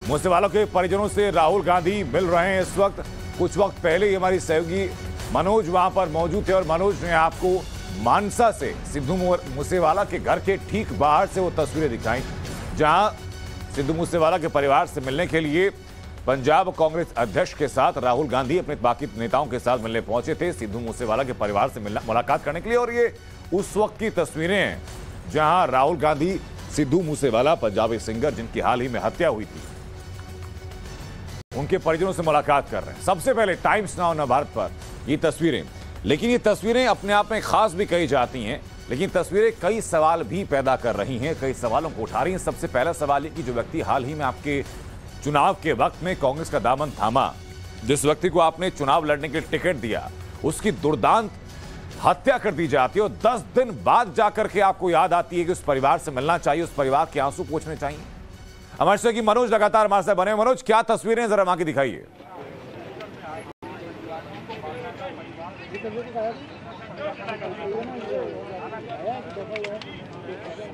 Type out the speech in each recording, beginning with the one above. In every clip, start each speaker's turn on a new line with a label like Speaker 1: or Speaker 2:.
Speaker 1: मूसेवाला के परिजनों से राहुल गांधी मिल रहे हैं इस वक्त। कुछ वक्त पहले ही हमारी सहयोगी मनोज वहां पर मौजूद थे और मनोज ने आपको मानसा से सिद्धू मूसेवाला के घर के ठीक बाहर से वो तस्वीरें दिखाई, जहां सिद्धू मूसेवाला के परिवार से मिलने के लिए पंजाब कांग्रेस अध्यक्ष के साथ राहुल गांधी अपने बाकी नेताओं के साथ मिलने पहुंचे थे सिद्धू मूसेवाला के परिवार से मुलाकात करने के लिए। और ये उस वक्त की तस्वीरें हैं जहां राहुल गांधी सिद्धू मूसेवाला, पंजाबी सिंगर जिनकी हाल ही में हत्या हुई थी, उनके परिजनों से मुलाकात कर रहे हैं। सबसे पहले टाइम्स नाउ नवभारत पर ये तस्वीरें, लेकिन ये तस्वीरें अपने आप में खास भी कही जाती हैं, लेकिन तस्वीरें कई सवाल भी पैदा कर रही हैं, कई सवालों को उठा रही हैं। सबसे पहला सवाल ये कि जो व्यक्ति हाल ही में आपके चुनाव के वक्त में कांग्रेस का दामन थामा, जिस व्यक्ति को आपने चुनाव लड़ने के लिए टिकट दिया, उसकी दुर्दांत हत्या कर दी जाती है और 10 दिन बाद जाकर के आपको याद आती है कि उस परिवार से मिलना चाहिए, उस परिवार के आंसू पोंछने चाहिए। हमारे साथ मनोज लगातार हमारे साथ बने। मनोज, क्या तस्वीरें जरा वहां की दिखाइए।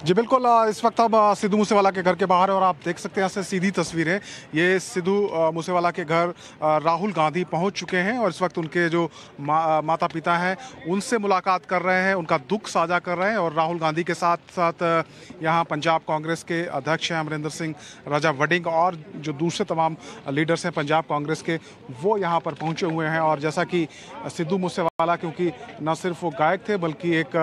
Speaker 2: जी बिल्कुल, इस वक्त हम सिद्धू मूसेवाला के घर के बाहर हैं और आप देख सकते हैं यहाँ से सीधी तस्वीरें। ये सिद्धू मूसेवाला के घर राहुल गांधी पहुंच चुके हैं और इस वक्त उनके जो माता पिता हैं उनसे मुलाकात कर रहे हैं, उनका दुख साझा कर रहे हैं। और राहुल गांधी के साथ साथ यहाँ पंजाब कांग्रेस के अध्यक्ष हैं अमरिंदर सिंह राजा वडिंग और जो दूसरे तमाम लीडर्स हैं पंजाब कांग्रेस के, वो यहाँ पर पहुँचे हुए हैं। और जैसा कि सिद्धू मूसेवाला क्योंकि न सिर्फ वो गायक थे बल्कि एक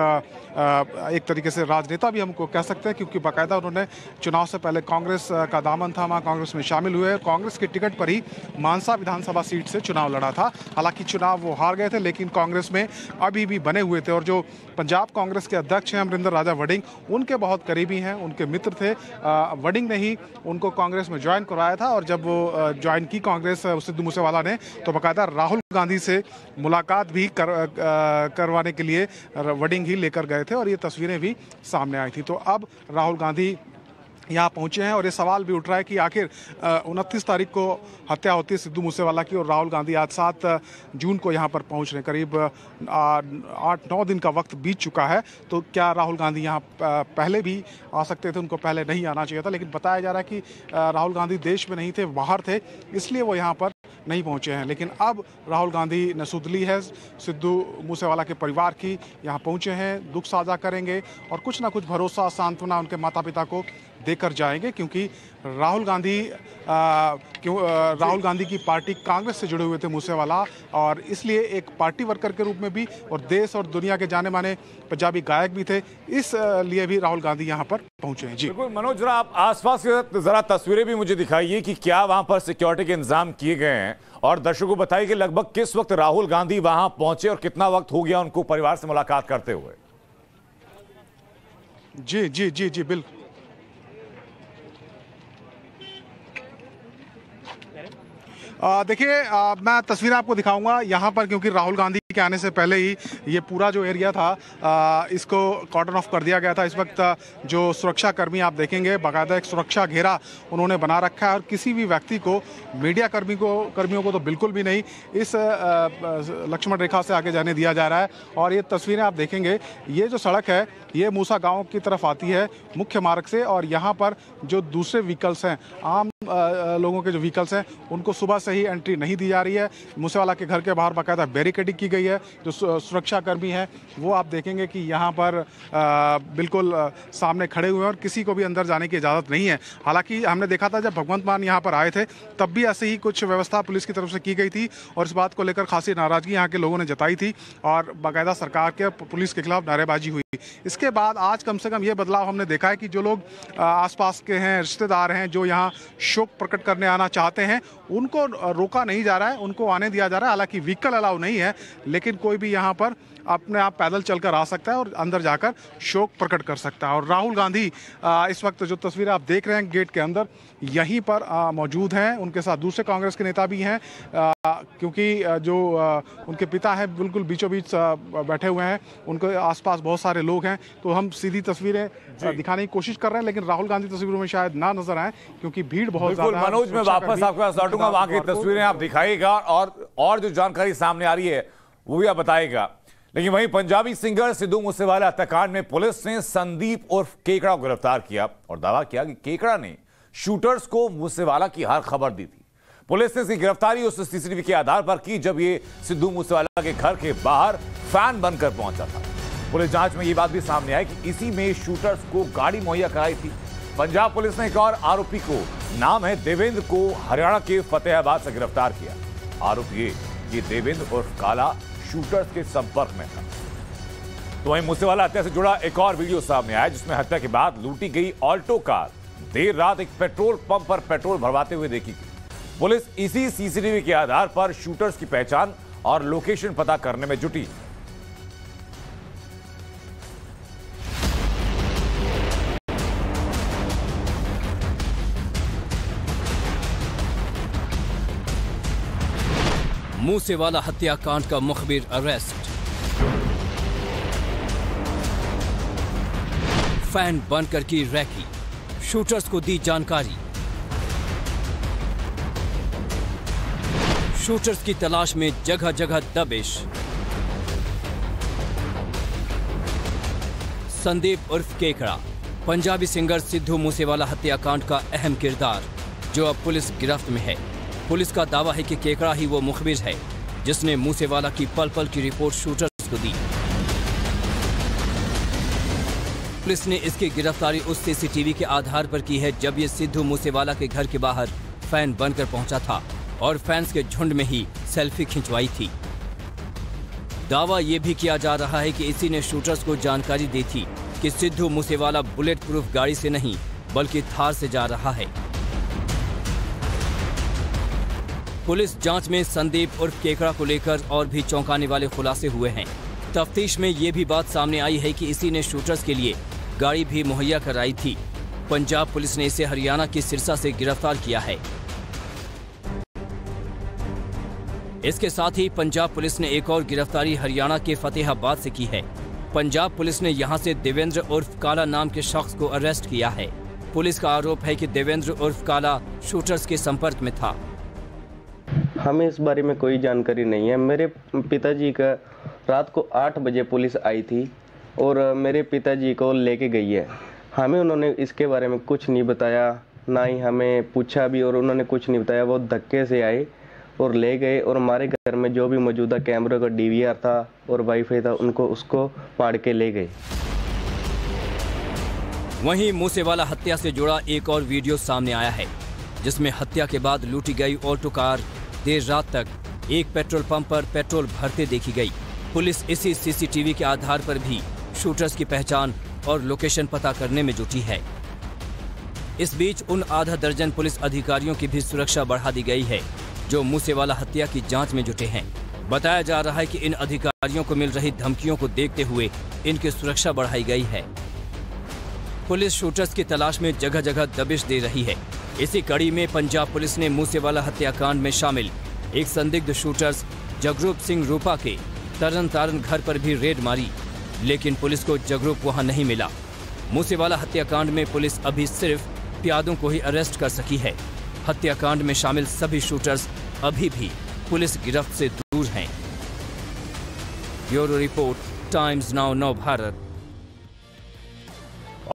Speaker 2: तरीके से राजनेता भी हमको कह सकते हैं, क्योंकि बाकायदा उन्होंने चुनाव से पहले कांग्रेस का दामन थामा, कांग्रेस में शामिल हुए, कांग्रेस की टिकट पर ही मानसा विधानसभा सीट से चुनाव लड़ा था। हालांकि चुनाव वो हार गए थे, लेकिन कांग्रेस में अभी भी बने हुए थे। और जो पंजाब कांग्रेस के अध्यक्ष हैं अमरिंदर राजा वडिंग, उनके बहुत करीबी हैं, उनके मित्र थे। वडिंग ने ही उनको कांग्रेस में ज्वाइन करवाया था और जब वो ज्वाइन की कांग्रेस सिद्धू मूसेवाला ने, तो बाकायदा राहुल गांधी से मुलाकात भी करवाने के लिए वडिंग ही लेकर गए थे और ये तस्वीरें भी सामने आई थी। तो अब राहुल गांधी यहाँ पहुंचे हैं और ये सवाल भी उठ रहा है कि आखिर 29 तारीख को हत्या होती है सिद्धू मूसेवाला की और राहुल गांधी आज 7 जून को यहाँ पर पहुंच रहे हैं। करीब 8-9 दिन का वक्त बीत चुका है। तो क्या राहुल गांधी यहाँ पहले भी आ सकते थे? उनको पहले नहीं आना चाहिए था, लेकिन बताया जा रहा है कि राहुल गांधी देश में नहीं थे, बाहर थे, इसलिए वो यहाँ पर नहीं पहुंचे हैं। लेकिन अब राहुल गांधी ने सुध ली है सिद्धू मूसेवाला के परिवार की, यहाँ पहुंचे हैं, दुख साझा करेंगे और कुछ ना कुछ भरोसा, सांत्वना उनके माता पिता को देकर जाएंगे, क्योंकि राहुल गांधी की पार्टी कांग्रेस से जुड़े हुए थे मूसेवाला, और इसलिए एक पार्टी वर्कर के रूप में भी और देश और दुनिया के जाने माने पंजाबी गायक भी थे, इस लिए भी राहुल गांधी यहाँ पर पहुंचे हैं। जी
Speaker 1: बिल्कुल मनोज, जरा आप आसपास के जरा तस्वीरें भी मुझे दिखाइए कि क्या वहां पर सिक्योरिटी के इंतजाम किए गए हैं और दर्शकों को बताइए कि लगभग किस वक्त राहुल गांधी वहां पहुंचे और कितना वक्त हो गया उनको परिवार से मुलाकात करते हुए।
Speaker 2: जी जी जी जी बिल्कुल। देखिए, मैं तस्वीर आपको दिखाऊंगा यहाँ पर, क्योंकि राहुल गांधी के आने से पहले ही ये पूरा जो एरिया था इसको कॉर्डन ऑफ कर दिया गया था। इस वक्त जो सुरक्षा कर्मी आप देखेंगे, बाकायदा एक सुरक्षा घेरा उन्होंने बना रखा है और किसी भी व्यक्ति को, मीडिया कर्मियों को तो बिल्कुल भी नहीं इस लक्ष्मण रेखा से आगे जाने दिया जा रहा है। और ये तस्वीरें आप देखेंगे, ये जो सड़क है ये मूसा गाँव की तरफ आती है मुख्य मार्ग से, और यहाँ पर जो दूसरे व्हीकल्स हैं, आम लोगों के जो व्हीकल्स हैं, उनको सुबह से ही एंट्री नहीं दी जा रही है। मूसेवाला के घर के बाहर बाकायदा बैरिकेडिंग की गई है। जो सुरक्षा कर्मी हैं वो आप देखेंगे कि यहाँ पर बिल्कुल सामने खड़े हुए हैं और किसी को भी अंदर जाने की इजाज़त नहीं है। हालांकि हमने देखा था जब भगवंत मान यहाँ पर आए थे तब भी ऐसे ही कुछ व्यवस्था पुलिस की तरफ से की गई थी और इस बात को लेकर खासी नाराजगी यहाँ के लोगों ने जताई थी और बाकायदा सरकार के, पुलिस के खिलाफ नारेबाजी हुई। इसके बाद आज कम से कम ये बदलाव हमने देखा है कि जो लोग आसपास के हैं, रिश्तेदार हैं, जो यहाँ शोक प्रकट करने आना चाहते हैं, उनको रोका नहीं जा रहा है, उनको आने दिया जा रहा है। हालांकि व्हीकल अलाउ नहीं है, लेकिन कोई भी यहाँ पर अपने आप पैदल चलकर आ सकता है और अंदर जाकर शोक प्रकट कर सकता है। और राहुल गांधी इस वक्त जो तस्वीर आप देख रहे हैं गेट के अंदर, यहीं पर मौजूद हैं। उनके साथ दूसरे कांग्रेस के नेता भी हैं, क्योंकि जो उनके पिता हैं बिल्कुल बीचों बीच बैठे हुए हैं, उनके आसपास बहुत सारे लोग हैं। तो हम सीधी तस्वीरें दिखाने की कोशिश कर रहे हैं, लेकिन राहुल गांधी तस्वीरों में शायद ना नजर आए क्योंकि भीड़ बहुत ज्यादा है।
Speaker 1: मनोज, मैं वापस आपके पास लौटूंगा, वहां की तस्वीरें आप दिखाइएगा और जो जानकारी सामने आ रही है वो भी आप बताएगा। लेकिन वहीं पंजाबी सिंगर सिद्धू मूसेवाला हत्याकांड में पुलिस ने संदीप उर्फ केकड़ा को गिरफ्तार किया और दावा किया कि केकड़ा ने शूटर्स को मूसेवाला की हर खबर दी थी। पुलिस ने इसकी गिरफ्तारी उस सीसीटीवी के आधार पर की जब ये सिद्धू मूसेवाला के घर के बाहर फैन बनकर पहुंचा था। पुलिस जांच में ये बात भी सामने आई कि इसी में शूटर्स को गाड़ी मुहैया कराई थी। पंजाब पुलिस ने एक और आरोपी को, नाम है देवेंद्र, को हरियाणा के फतेहाबाद से गिरफ्तार किया। आरोपी ये देवेंद्र उर्फ काला शूटर्स के संपर्क में था। तो वहीं मूसेवाला हत्या से जुड़ा एक और वीडियो सामने आया जिसमें हत्या के बाद लूटी गई ऑल्टो कार देर रात एक पेट्रोल पंप पर पेट्रोल भरवाते हुए देखी गई। पुलिस इसी सीसीटीवी के आधार पर शूटर्स की पहचान और लोकेशन पता करने में जुटी।
Speaker 3: मूसेवाला हत्याकांड का मुखबिर अरेस्ट। फैन बनकर की रैकी, शूटर्स को दी जानकारी। शूटर्स की तलाश में जगह जगह दबिश। संदीप उर्फ केकड़ा, पंजाबी सिंगर सिद्धू मूसेवाला हत्याकांड का अहम किरदार, जो अब पुलिस गिरफ्त में है। पुलिस का दावा है कि केकड़ा ही वो मुखबिर है जिसने मूसेवाला की पल पल की रिपोर्ट शूटर्स को दी। पुलिस ने इसकी गिरफ्तारी उस सीसीटीवी के आधार पर की है जब ये सिद्धू मूसेवाला के घर के बाहर फैन बनकर पहुंचा था और फैंस के झुंड में ही सेल्फी खिंचवाई थी। दावा यह भी किया जा रहा है कि इसी ने शूटर्स को जानकारी दी थी कि सिद्धू मूसेवाला बुलेट प्रूफ गाड़ी से नहीं बल्कि थार से जा रहा है। पुलिस जांच में संदीप उर्फ केकड़ा को लेकर और भी चौंकाने वाले खुलासे हुए हैं। तफ्तीश में ये भी बात सामने आई है कि इसी ने शूटर्स के लिए गाड़ी भी मुहैया कराई थी। पंजाब पुलिस ने इसे हरियाणा की सिरसा से गिरफ्तार किया है। इसके साथ ही पंजाब पुलिस ने एक और गिरफ्तारी हरियाणा के फतेहाबाद से की है। पंजाब पुलिस ने यहां से देवेंद्र उर्फ काला नाम के शख्स को अरेस्ट किया है। पुलिस का आरोप है कि देवेंद्र उर्फ काला शूटर्स के संपर्क में था।
Speaker 4: हमें इस बारे में कोई जानकारी नहीं है। मेरे पिताजी का रात को 8 बजे पुलिस आई थी और मेरे पिताजी को लेके गई है। हमें उन्होंने इसके बारे में कुछ नहीं बताया, ना ही हमें पूछा भी, और उन्होंने कुछ नहीं बताया। वो धक्के से आए और ले गए और हमारे घर में जो भी मौजूदा कैमरे का DVR था और वाईफाई था उसको फाड़ के ले गए।
Speaker 3: वहीं मूसेवाला हत्या से जुड़ा एक और वीडियो सामने आया है जिसमें हत्या के बाद लूटी गई ऑल्टो कार देर रात तक एक पेट्रोल पंप पर पेट्रोल भरते देखी गई। पुलिस इसी सीसीटीवी के आधार पर भी शूटर्स की पहचान और लोकेशन पता करने में जुटी है। इस बीच उन आधा दर्जन पुलिस अधिकारियों की भी सुरक्षा बढ़ा दी गई है जो मूसेवाला हत्या की जांच में जुटे हैं। बताया जा रहा है कि इन अधिकारियों को मिल रही धमकियों को देखते हुए इनकी सुरक्षा बढ़ाई गई है। पुलिस शूटर्स की तलाश में जगह जगह दबिश दे रही है। इसी कड़ी में पंजाब पुलिस ने मूसेवाला हत्याकांड में शामिल एक संदिग्ध शूटर्स जगरूप सिंह रूपा के तरन तारण घर पर भी रेड मारी, लेकिन पुलिस को जगरूप वहां नहीं मिला। मूसेवाला हत्याकांड में पुलिस अभी सिर्फ प्यादों को ही अरेस्ट कर सकी है। हत्याकांड में शामिल सभी शूटर्स अभी भी पुलिस गिरफ्त से दूर हैं। ब्यूरो रिपोर्ट, टाइम्स नाउ नव भारत।